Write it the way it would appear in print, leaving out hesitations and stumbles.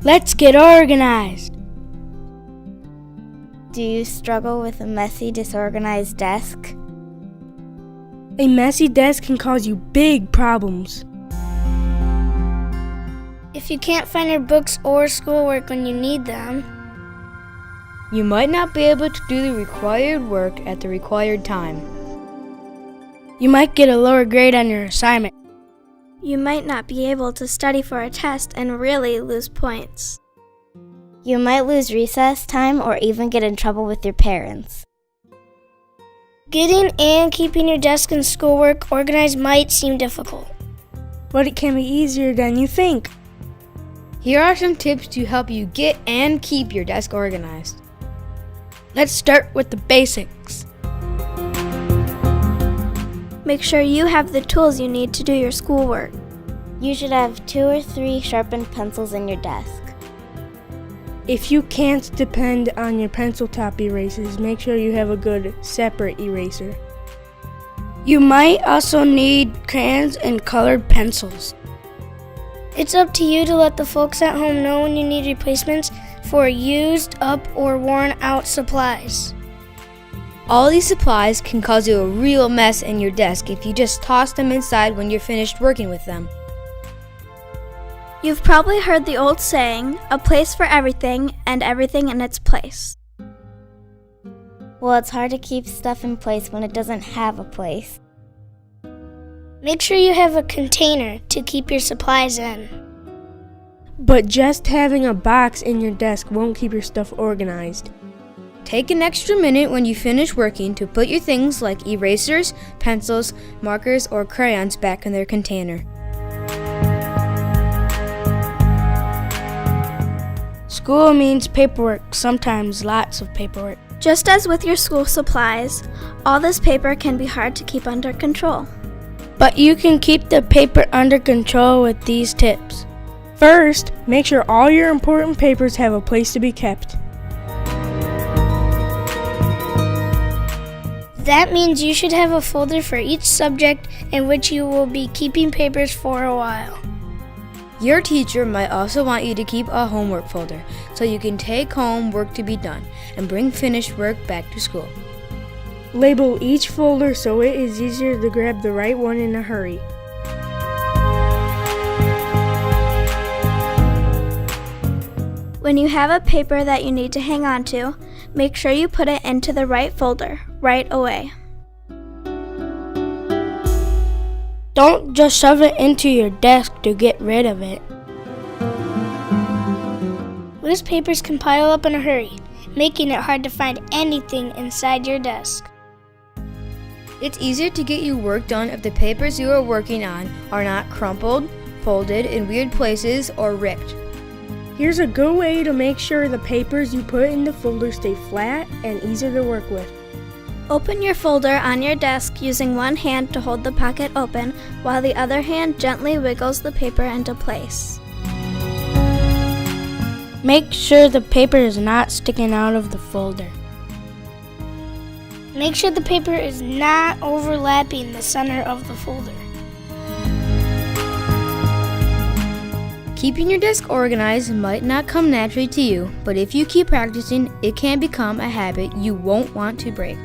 Let's get organized. Do you struggle with a messy, disorganized desk? A messy desk can cause you big problems. If you can't find your books or schoolwork when you need them, you might not be able to do the required work at the required time. You might get a lower grade on your assignment. You might not be able to study for a test and really lose points. You might lose recess time or even get in trouble with your parents. Getting and keeping your desk and schoolwork organized might seem difficult, but it can be easier than you think. Here are some tips to help you get and keep your desk organized. Let's start with the basics. Make sure you have the tools you need to do your schoolwork. You should have 2 or 3 sharpened pencils in your desk. If you can't depend on your pencil top erasers, make sure you have a good separate eraser. You might also need crayons and colored pencils. It's up to you to let the folks at home know when you need replacements for used up or worn out supplies. All these supplies can cause you a real mess in your desk if you just toss them inside when you're finished working with them. You've probably heard the old saying, a place for everything and everything in its place. Well, it's hard to keep stuff in place when it doesn't have a place. Make sure you have a container to keep your supplies in. But just having a box in your desk won't keep your stuff organized. Take an extra minute when you finish working to put your things like erasers, pencils, markers, or crayons back in their container. School means paperwork, sometimes lots of paperwork. Just as with your school supplies, all this paper can be hard to keep under control. But you can keep the paper under control with these tips. First, make sure all your important papers have a place to be kept. That means you should have a folder for each subject in which you will be keeping papers for a while. Your teacher might also want you to keep a homework folder so you can take home work to be done and bring finished work back to school. Label each folder so it is easier to grab the right one in a hurry. When you have a paper that you need to hang on to, make sure you put it into the right folder right away. Don't just shove it into your desk to get rid of it. Loose papers can pile up in a hurry, making it hard to find anything inside your desk. It's easier to get your work done if the papers you are working on are not crumpled, folded in weird places, or ripped. Here's a good way to make sure the papers you put in the folder stay flat and easy to work with. Open your folder on your desk using one hand to hold the pocket open, while the other hand gently wiggles the paper into place. Make sure the paper is not sticking out of the folder. Make sure the paper is not overlapping the center of the folder. Keeping your desk organized might not come naturally to you, but if you keep practicing, it can become a habit you won't want to break.